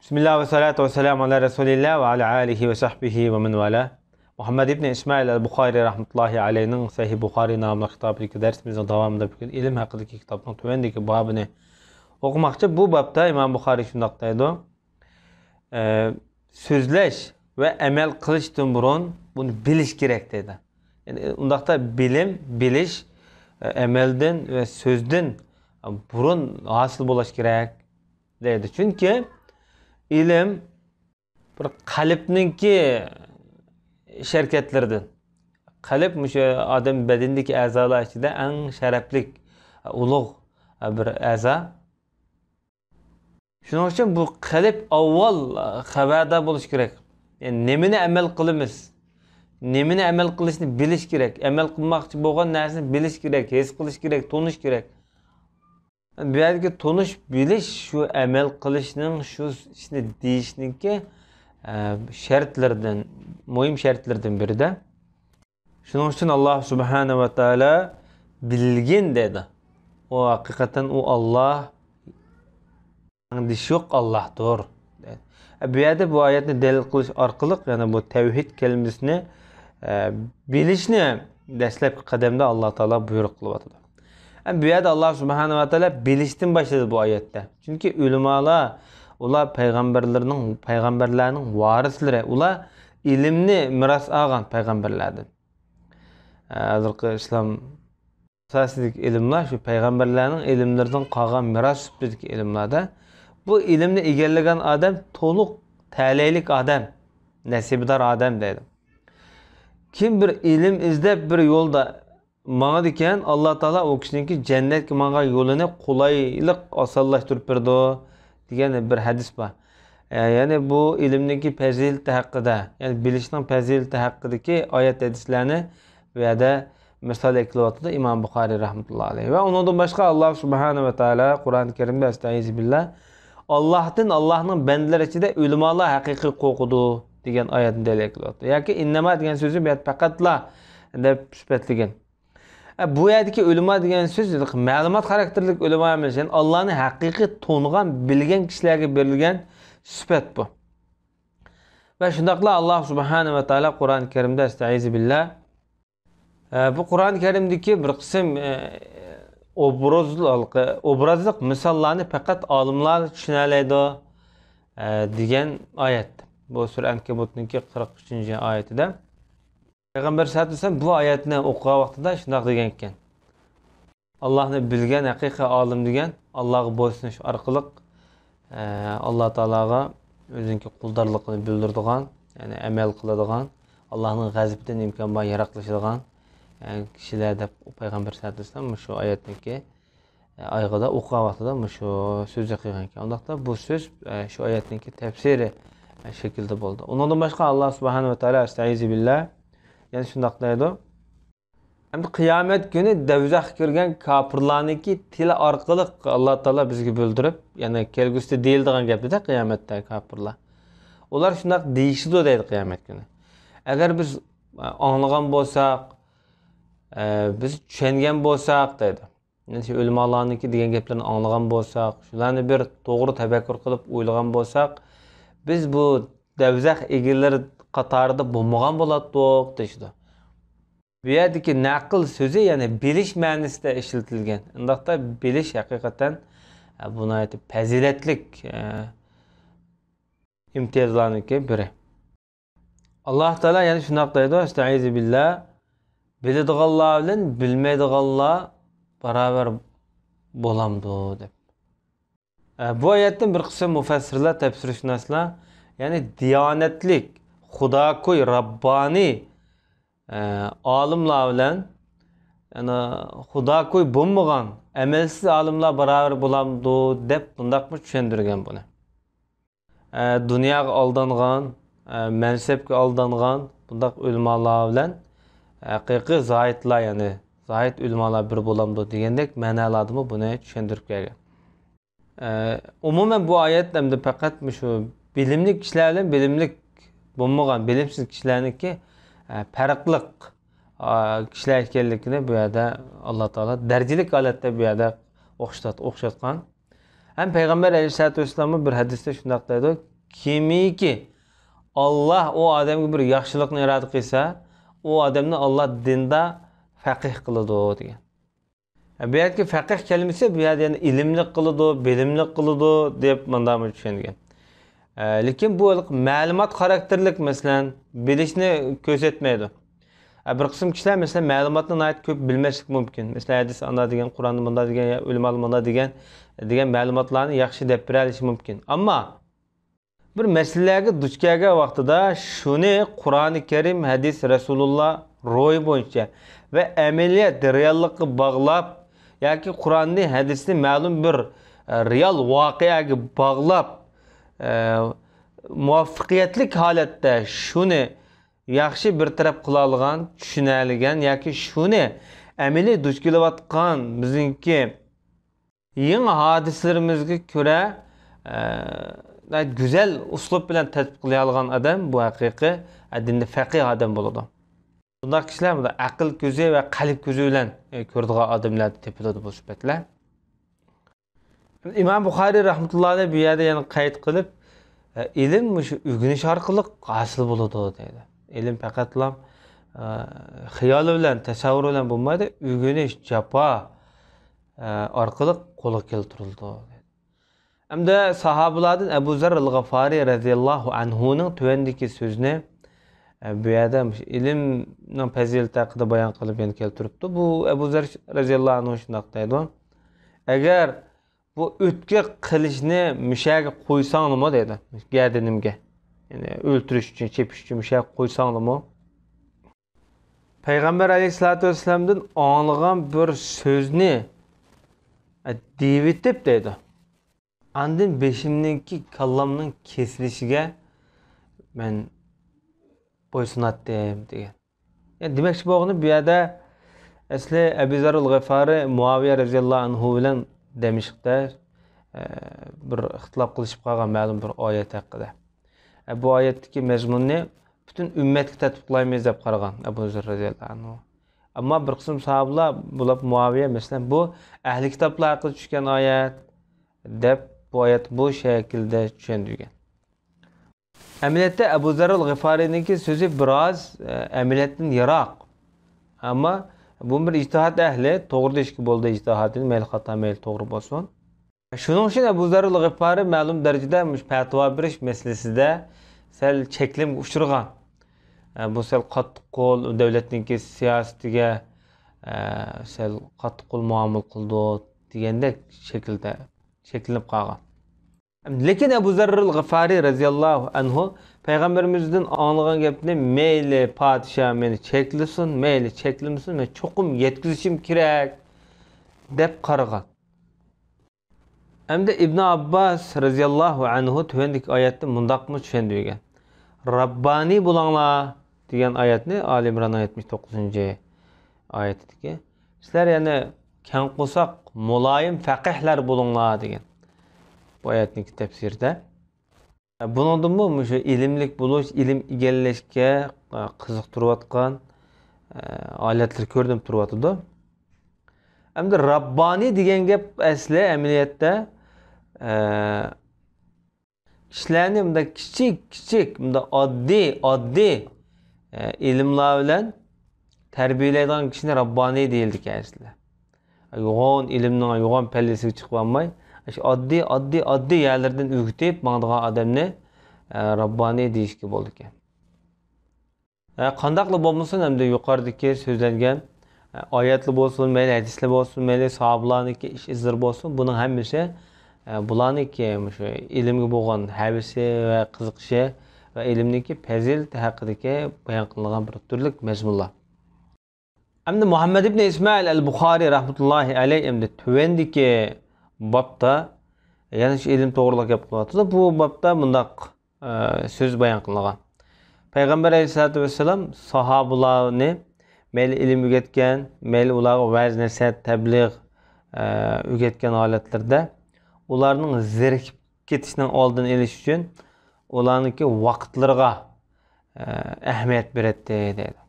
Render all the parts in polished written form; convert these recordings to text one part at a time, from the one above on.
Bismillah ve salatu ve selamu ala Resulillah ve ala alihi ve sahbihi ve men vala. Muhammed İbni İsmail el-Bukhari rahmetullahi aleyhinin Sahih Bukhari namlı kitabındaki dersimizin devamında bugün ilim hakkındaki kitabın tüvendeki babını okumakçı. Bu babda İmam Bukhari şundaktaydı. Sözleş ve emel kılıçtın burun bunu biliş gerek dedi. Yani undakta bilim, biliş, emelden ve sözden burun hasıl bulaş gerek dedi. Çünkü ilim bir kalpninki şirketlerden. Kalp müşe adam bedendeki azalar içinde en şereflik, ulug bir aza. Şunun için bu kalp avval haberdar buluş gerek. Yani nemine emel kılımız. Nemine emel kılışını biliş gerek. Emel kılmakçı boğan nersini biliş gerek. His kılış gerek, tonuş gerek. Bu yerdeki tonuş biliş şu emel kılışının şu işte deyişninki şartlardan, mühim şartlardan biri de. Şunun için Allah Subhanahu ve Teala bilgin dedi. O hakikaten o Allah diş yok Allah'tır. Bu yerde bu ayetini delil kılış arkalık yani bu tevhid kelimesini bilişini destek kademde Allah Teala buyruk kılıvatıdır. Yani bu yerde Allah Subhanahu ve Teala bilişten başladı bu ayette. Çünkü ulemalar, ular peygamberlerinin varisleri, ular ilimni miras algan peygamberlerden. Hazırki İslam esasındaki ilimler şu peygamberlerin ilimlerden kalgan miras süpürdeki ilimlerde. Bu ilimni egerlegen adam toluk taleylik adam, nesibdar adam dedi. Kim bir ilim izlep bir yolda mana diken Allah Teala o kişininki cennet ki manga yolunu kolaylık asallaştırıp berdi diyen bir hadis var. Yani bu ilimdeki fezileti hakkında, yani bilişinin fezileti hakkındaki ayet hadislerini veya da misal eklivatıda İmam Bukhari rahmetullahi aleyhi. Ve ondan başka Allah Subhanahu ve Teala Kur'an-ı Kerim'de estaizu billah Allah'ın bendiler içinde ulemalar hakiki kokudu diyen ayetini delil eklivatıda. Yani ki innema diyen sözü bir fakatla dep süpetligen. Bu yerdeki ulema degan söz ma'lumot karakterlik ulema emas. Yani Allah'ın hakiki to'ngan, bilgen kişilerge berilgan sifat bu. Ve şundaqla Allah Subhanahu ve Teala Kur'an-ı Kerim'de estaizu billah bu Kur'an-ı Kerim'deki bir kısım obrazlık misallarını fakat alimlar düşüneleydi diyen ayet. Bu Sure Ankebut'nunki 43. ayetide. Peygamber sallallahu aleyhi ve sellem bu ayetini okuğa vaxtida şundaq degan ekan. Allah'ını bilgen hakiki alim degan, Allah'a boysunish arqılık Allah Teala'ga özünki quldarlıqını bildirdigan, yani emel qiladigan, Allah'ın g'azibidan imkon bor yaraqlashadigan yani kişiler de Peygamber sallallahu aleyhi ve sellem şu ayetniki aygıda okuğa vaxtida şu sözü qilgan ekan. Ondaqda bu söz şu ayetniki tefsiri şekilde bo'ldi. Ondan başqa Allah Subhanahu ve Teala estaizu billah yani şundaqlaydı. Hem de kıyamet günü devzak kirgen kapırlarınki tili arkalık Allah Teala bizge böldürüp yani kelgüsü değildiğin gapida kıyamette kapırlar. Olar şundaq değişidi deydi kıyamet günü. Eğer biz anlagan bolsak, biz düşüngen bolsak deydi. Yani ulemalarınki degan gaplarni anlagan bolsak, shularni bir to'g'ri tafakkur qilib o'ylagan bolsak, biz bu devzak egileri qatarida bo'lmagan bo'lardik deydi. Bu yerdeki naql sözü yani bilish ma'nosida ishlatilgan. Undaqda bilish haqiqatan buna aytib fazilatlik imtiyozlarniki biri. Allah Teala yani shunaq deydi: "Estaizu billah" biladiganlar bilan bilmaydiganlar barabar bo'lamdi deb. Bu oyatdan bir qism mufassirlar, tafsirshunoslar yani diyonatlik, xudoko'y, rabbani olimlar bilan yani xudoko'y bo'lmagan amalsiz olimlar barabar bo'lamdi deb bundaqmi tushundirgan buni. Dunyoga aldangan, mansabga aldangan bundaq ulamalar bilan haqiqiy zoidlar yani zoid ulamalar bir bo'lamdi degandek ma'nolarni buni tushuntirib kelgan. Umuman bu oyat hamda faqat shu bilimli kishilar bilan bilimlik bo'lmagan bilimsiz kishilarniki farqliq kishilar ekanligini bu yerda Alloh taolo darajalik holatda bu yerda o'xshatgan. Hem Peygamber Aleyhisselatü Vesselam'ın bir hadiste şundaq deydi: kimiki Allah o adamga bir yaxshilikni iroda qilsa, o adamni Allah dinda faqih qiladi degan. Bu yerga faqih kelimasi bu yerda yani ilmli qiladi, bilimli qiladi deb mundami tushungan. Lekin bu ma'lumot xarakterlik masalan bilishni ko'rsatmaydi. Bir qism kishilar masalan ma'lumotni nihoyat ko'p bilmaslik mumkin. Masalan hadis anda degan, Qur'onni bunda degan, ulamo bunda degan ma'lumotlarni yaxshi deb berish mumkin. Ammo bir masalaga duch kelgan vaqtida shuni Qur'oni Karim, hadis Rasululloh ro'y bo'yicha va amaliyat reallikka bog'lab yoki Qur'onni, hadisni ma'lum bir real voqeaga bog'lab muvaffaqiyatli holatda shuni yaxshi bir taraf qila olgan, tushuna olgan yoki shuni amaliy duch kelayotgan bizningki yangi hodislarimizga ko'ra güzel uslub bilan tatbiq qila olgan odam bu haqiqiy dinda faqih odam bo'ladi. Bunday kishilar bunda aql ko'zi va qalb ko'zi bilan ko'radigan odamlar tepiladi bu sifatlar. İmam Buxoriy rahmatullohi bu yerda yana qayd qilib, ilm shu o'rganish orqali hosil bo'ladi deydi. Ilm faqatlam xiyol bilan, tasavvur bilan bo'lmaydi, o'rganish, jafo orqali qo'lga keltirildi. Hamda sahabalardan Abu Zar al-Ghafari radhiyallohu anhuning tuvandagi so'zni bu yerda ilmning fazilati haqida bayon qilib keltiribdi. Bu Abu Zar radhiyallohu anhu shunday deydi. Agar bu o'tga qilishni mushaga qo'ysangmi dedi. Gardinimga. Ya'ni o'ltirish uchun, chepish uchun mushaga qo'ysangmi? Payg'ambar alayhisolatu vasallamdan anglagan bir so'zni devitib dedi. Andin beşimninki kallamning kesilishiga men bo'ysunatdim degan. Yani demakchi bo'lgani bu yerda asli Abu Zar al-Ghafari Muaviya radhiyallohu anhu bilan Damashqda bir ixtilof qilishib qolgan ma'lum bir oyat haqida. Bu oyatdagi mazmunni butun ummatga tatbiqlaymiz deb qaragan Abu Zar radhiyallohu anhu. Ammo bir qism sahobalar bulab Muaviya masalan bu ahli kitoblar haqida tushgan oyat deb bu oyat bu şekilde tushundirgan. Amaliyotda Abu Zar al-Ghafari'ninki so'zi biroz amaliyotdan yiroq. Ammo bu bir ijtihod ahli, to'g'ri deyishga bo'ldi ijtihodini, mayli xato, mayli to'g'ri bo'lsin. Shuning uchun Abu Zar al-Ghafari ma'lum darajada fatvo berish masalasida sal cheklimga uchragan. Bu sal qattiq qo'l davlatning siyosatiga sal qattiq qo'l muomala qildi degandek shaklda şekillenip qolgan. Lekin Abu Zar al-Ghafari radhiyallohu anhu payg'ambarimizdan anglagan gapni meyli podshoh meni cheklasin, meyli cheklamasin, men cho'qim yetkazishim kerak deb qaragan. Hamda Ibn Abbas radhiyallohu anhu tuvandagi oyatni mundaqmi tushundirgan. Rabbani bo'linglar degan oyatni Ali Imron 79-oyatidagi. Sizlar yana kang qo'saq muloyim faqihlar bo'linglar degan. Bu oyatning tafsirida. Buningdanmi shu ilmlik bo'lish, ilm egallashga qiziqtirayotgan oyatlar ko'rinib turibdi. Hamda Rabbani degan gap asli amaliyotda kishilarni bunda kichik bunda oddiy ilmlar bilan tarbiyalaydigan kishini Rabbani deyildi aslida. Yo'g'on ilmning yo'g'on pallasiga chiqib olmay, shu oddiy yerlardan o'g'itib mangdigan odamni Rabbani deyishga bo'ldi ekan. Qandaqli bo'lmasin, hamda yuqoridagi so'zlangan oyatlar bo'lsin, mayli hadislar bo'lsin, mayli sahobalarniki ish izlari bo'lsin, buning hammasi bularniki shu ilmga bo'lgan havisi va qiziqishi va ilmniki fazilati haqidagi bayon qilingan bir turlik mazmunlar. Hamda Muhammad ibn Ismail al-Buxoriy rahmatullohi alayhi hamda tuvandiki bobda yana shu ilm to'g'riliq gap qilyapti. Bu bobda bundaq so'z bayon qilingan. Payg'ambar alayhisolatu vasallam sahobalarni mayli ilm o'rgatgan, mayli ularga va'z nasihat, tabliğ o'rgatgan holatlarda ularning zerikib ketishidan oldin olish uchun ularniki vaqtlariga ahamiyat beradi dedi.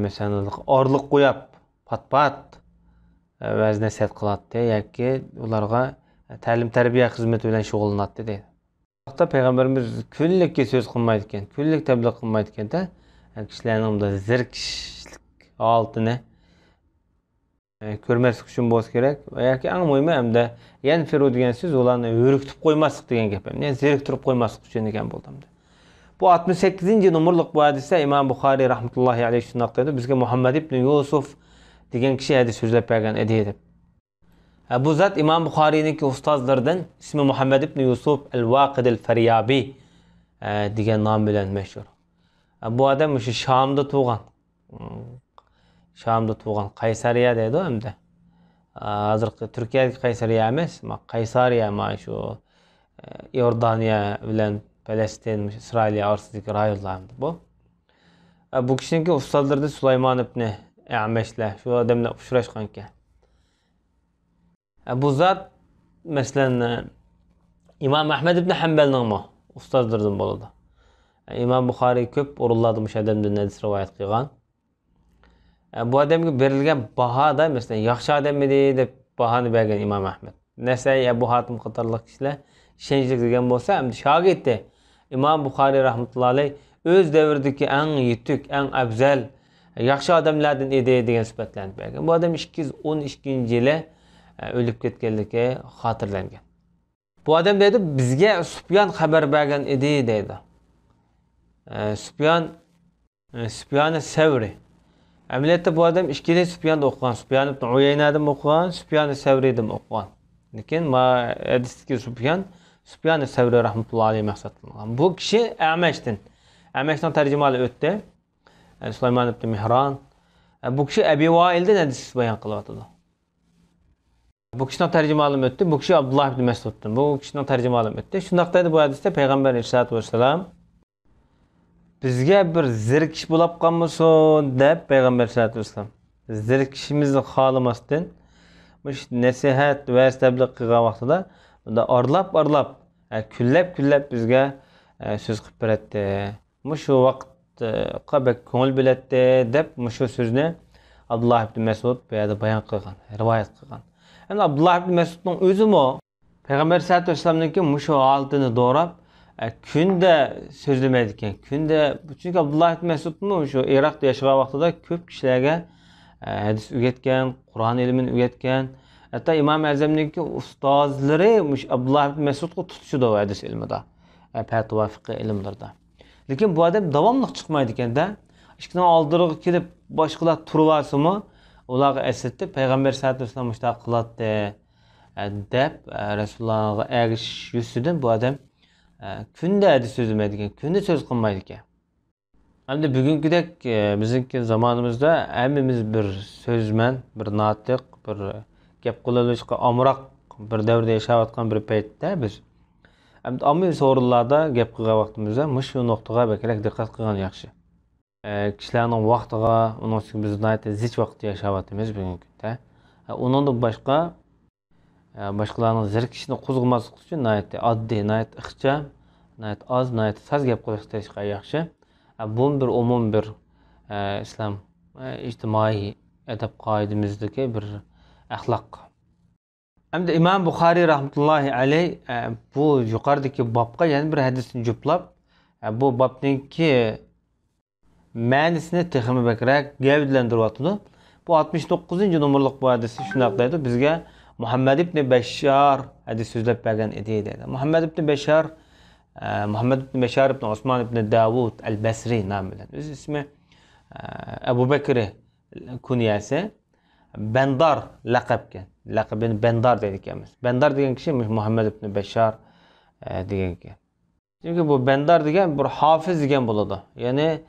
Mesela orliq qo'yib, pat va'z nasihat qiladi yoki ularga ta'lim tarbiya xizmati bilan shug'ullanadi dedi. Ondaqda Peygamberimiz küllikке söz qılmaydı ekan, küllik tebliğ qılmaydı ekan da. Kişilerin da zirkişlik altını көрмәслек үшін болsa керек. Яки аң мөһиме әмдә янфиру дигән сүз уларны өректеп куймаслык дигән гәп. Менә зеректиреп куймаслык өчен дигән булдым. Bu 68-нче номерлык бу хадисте İmam Buxari rahmetullahi alayhi şundaq dedi. Bizga Muhammad ibn Yusuf degan kishi hadis so'zlab bergan edi deb. Bu zat İmam Buxari'ninki ustozlaridan ismi Muhammad ibn Yusuf al-Waqid al-Faryabi degan nom bilan mashhur. Bu adam o'sha Shamda tug'ilgan. Shamda tug'ilgan Qaysariya deydi hamda. Hozirgi Turkiyadagi Qaysariya emas, Qaysariya mana shu Iordaniya bilan Palestin, İsrail orasidagi rayonlar bu. Bu kishiniki ustozlaridan Sulaymon ibn A'mashlar shu odamlar uchrashgan ekan. Bu zat masalan İmam Ahmad ibn Hanbalning ustozlaridan bo'ladi. İmam Buxari ko'p o'rinlarda o'sha odamdan hadis rivoyat qilgan. Bu adamga berilgan baho da masalan yaxshi odam edi deb bahoni bergan İmam Ahmad. Nasai, Abu Hatim qatorliq kishilar ishonchli degan bo'lsa, hamda shogirdi İmam Buxari rahmatullohi alayh o'z davridagi eng yetuk, eng afzal, yaxshi odamlardan edi degan sifatlarni bergan. Bu odam 212-yili o'lib ketganligi xotirlangan. Bu odam dedi, bizga Sufyan xabar bergan edi deydi. Sufyan Savri. Amaliyotda bu odam ikkili Sufyanda o'qigan, Sufyan ibn Uyaynadan o'qigan, Sufyan Savridan o'qigan. Lekin hadisdagi Sufyan Savri rahmatullohi alayhi maqsad qilingan. Bu kishi Amashdan. Amashdan tarjimali o'tdi. Sulaymon ibn Mihron. Bu kishi Abi Vaildan hadis bayon qilyapti. Bu kishining tarjimali o'tdi. Bu kishi Abdullah ibn Mas'uddan. Bu kishining tarjimali o'tdi. Shundaqda bu hadisda payg'ambar sollallohu alayhi vasallam bizga bir zirkish bo'lib qolmasin deb payg'ambar sollallohu alayhi vasallam zirkishimizni xohlamasdan mush nasihat va tabliq qilgan vaqtida unda orlab kullab bizga so'z qilib beradi. Shu vaqtga bek ko'ngil biladi deb shu so'zni Abdullah ibn Mas'ud bu yerda bayon qilgan, rivoyat qilgan. Endi Abdullah ibn Mas'udning o'zimi payg'ambar sollallohu alayhi vasallamniki shu holatini do'rab kunda so'zlamaydi ekan. Kunda, chunki Abdullah ibn Mas'udmi shu Iroqda yashagan vaqtida ko'p kishilarga hadis o'rgatgan, Qur'on ilmini o'rgatgan. Hatto Imom Azamning ustozlari Abdullah ibn Mas'udga tutishdi hadis ilmida, fatvo fiqh ilmlarida. Lekin bu odam davomli chiqmaydi ekanda. Ishqidan oldiriga kelib boshqalar turib olsa-mu, ularga asatda payg'ambar sollallohu alayhi vasallam shunaqa qiladi deb Rasulullohga ergish yuzidan bu odam kunda hadis so'zlamaydi ekan, kunda so'z qilmaydi ekan. Hamda bugünkidek bizning zamonimizda hammamiz bir so'zman, bir notiq, bir gap qilishga omroq bir davrda yashayotgan bir paytda biz hamda ommaviy so'rovlarda gap qilgan vaqtimizda shu nuqtaga bakrak diqqat qilgan yaxshi. Kishilarning vaqtiga, uning uchun biz zich vaqtda yashayapmiz bugungi kunda. Undan boshqalarning zirkishini qo'zg'amaslik uchun oddiy, ixcham, oz, soz gap qilishga yaxshi. Bu bir umum bir islom ijtimoiy adab qoidamizdagi bir axloq. Hamda İmam Buxari rahmatullohi alayh bu yuqoridagi bobga yana bir hadisni juplab, bu bobningki ma'nosini texmi bakrak gavdlantiryapti. Bu 69-cı nomerlik bu hadisi shunday deydi, bizga Muhammad ibn Bashar hadis so'zlab bergan edi deydi. Muhammad ibn Bashar ibn Osman ibn Davud al-Basri nomi bilan. O'z ismi Abu Bakr kunyasi, Bandar laqabgan. Laqabini Bandar deydiganmiz. Bandar degan kishi Muhammad ibn Bashar degan ekan. Chunki bu Bandar degan bir hofiz degan bo'ladi. Ya'ni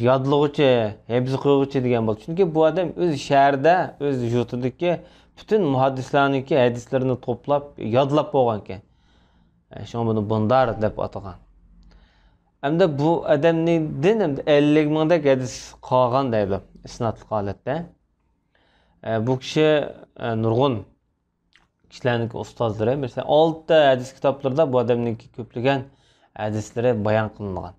yodlovchi, hifz qiluvchi degan bo'ladi. Chunki bu odam o'z shahrida, o'z yurtidagi bütün muhaddislarniki hadislarini to'plab, yodlab qo'ygan ekan. Shuni buni Bandar deb atagan. Hamda bu odamning din 50 mingdek hadis qolgan deydi isnodli holatda. Bu kishi nurg'un kishilarning ustozlari, masalan 6 ta hadis kitoblarida bu odamning ko'plagan hadislari bayon qilingan.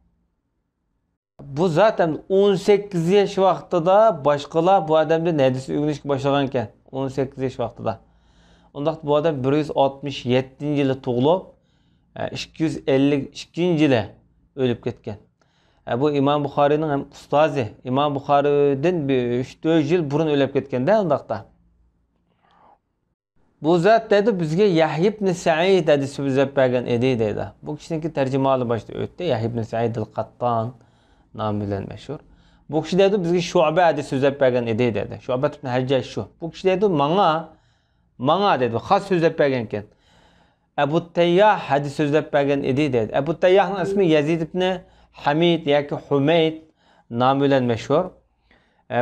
Bu zaten 18 yosh vaqtida boshqalar bu odamdan hadis o'rganishga boshlagan ekan. 18 yosh vaqtida. Undaq bu odam 167-yili tug'ilib, 252-yili o'lib ketgan. Bu İmam Buxariyning ham ustozi. İmam Buxariydan 3-4 yil burun o'lib ketganda undaqda. Bu zot dedi bizga Yahya ibn Sa'id hadis so'zlab bergan edi dedi. Bu kishiniki tarjimali boshda o'tdi. Yahya ibn Sa'id al-Qattan nomi bilan mashhur. Bu kishi dedi bizga Shu'ba hadis so'zlab bergan edi dedi. Shu'ba ibn Hajjaj shu. Bu kishi dedi manga dedi. Xos so'zlab bergan ekan. Abu Tayyah hadis so'zlab bergan edi dedi. Abu Tayyahning ismi Yazid ibn Hamid yoki Humayd nomi bilan mashhur.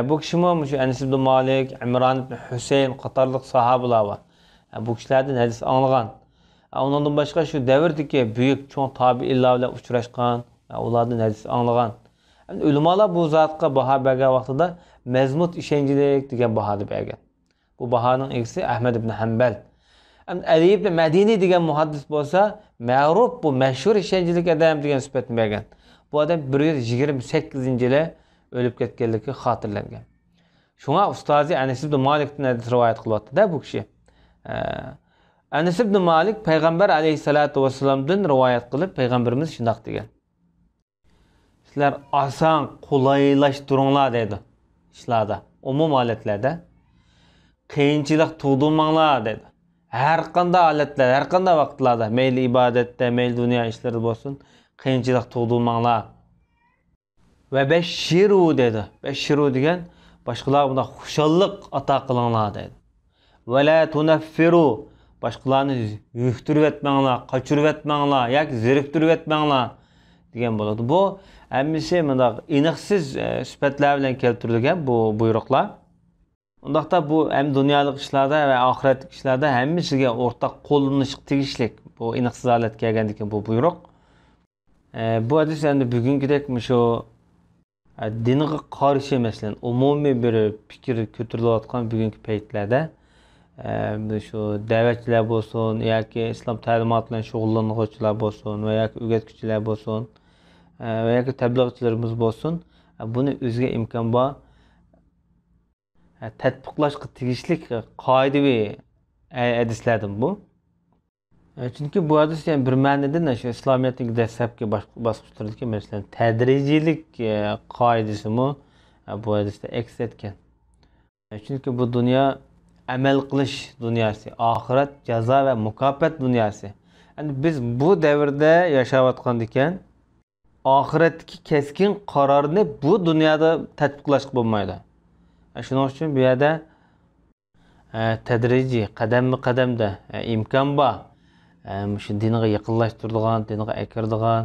Bu kishi shu Anas ibn Malik, Imron ibn Husayn qatorliq sahobalar bor. Bu kishilardan hadis anglagan. Ondan boshqa shu davrdagi buyuk cho'ng tabiinlar bilan uchrashgan, ulardan hadis anglagan. Ulamolar bu zotga baho bergan vaqtida mazmut ishonchlik degan bahoni bergan. Bu bahoning egisi Ahmad ibn Hanbal. Ali ibn Madini degan muhaddis bo'lsa, ma'ruf bu mashhur ishonchlik odam degan sifatni bergan. Bu odam 128-yili o'lib ketganligi xotirlangan. Shunga ustozi Anas ibn Malikdan hadis rivoyat qilyapti-da bu kishi. Anas ibn Malik payg'ambar alayhisolatu vasallamdan rivoyat qilib, payg'ambarimiz shunday degan. Sizlar oson qulaylashtiringlar dedi. Ishlarda, umum holatlarda qiyinchilik tug'dirmanglar dedi. Har qanday holatlarda, har qanday vaqtlarda, mayli ibodatda, mayli dunyo ishlarida bo'lsin, qiyinchilik tug'dirmanglar. Va bashiru dedi. Bashiru degan boshqalarga bunda xushallik ato qilinglar dedi. Va la tunaffiru boshqalarni yuhtirib etmanglar, qochirib etmanglar yoki zeriktirib etmanglar degan bo'ladi. Bu hammasi bunda aniqsiz sifatlar bilan keltirilgan bu buyruqlar. Undaqda bu ham dunyolik ishlarda va oxiratlik ishlarda hammasiga o'rtaq qo'llanishga tegishli. Bu aniqsiz holat kelgan ekan bu buyruq. Bu hadis endi bugungidek shu dinga qarshi masalan umumiy bir fikr ko'tarilayotgan bugungi paytlarda shu da'vatchilar bo'lsin yoki islom ta'limoti bilan shug'ullanuvchilar bo'lsin va yoki o'rgatuvchilar bo'lsin va yoki tablig'chilarimiz bo'lsin, buni o'ziga imkon bor tatbiqlashga tegishli qoidaviy hadislardan bu. Chunki bu hadis ham bir ma'noda shu islomiyatning dastlabki bosqichlaridagi masalan tadrijiylik qoidasimi bu hadisda aks etgan. Chunki bu dunyo amal qilish dunyosi, oxirat jazo va mukofot dunyosi. Endi biz bu davrda yashayotgan ekan, oxiratdagi keskin qarorni bu dunyoda tatbiqlash bo'lmaydi. Shuning uchun bu yerda tadrijiy, qadamma-qadamda imkon bor. Shu dinga yaqinlashtiradigan, dinga akiradigan,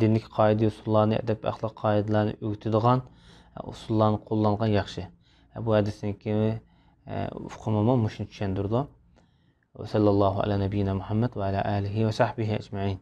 dinlik qoida usullarni, adab axloq qoidalarini o'rgatadigan usullarni qo'llangan yaxshi. Bu hadisniki ufqimni mushuni tushuntirdi. Va sallallohu ala nabiyina Muhammad va ala alihi va sahbihi ajma'in.